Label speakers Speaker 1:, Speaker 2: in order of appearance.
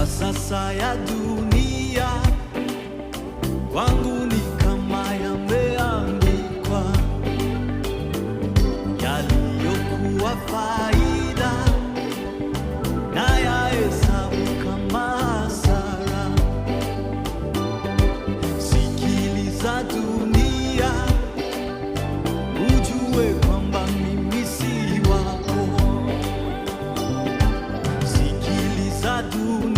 Speaker 1: sasa ya dunia kwangu ni kama yameandikwa, yaliyokuwa faida na yahesabu kama hasara. Sikiliza dunia, ujue kwamba mimi si wako. Sikiliza dunia,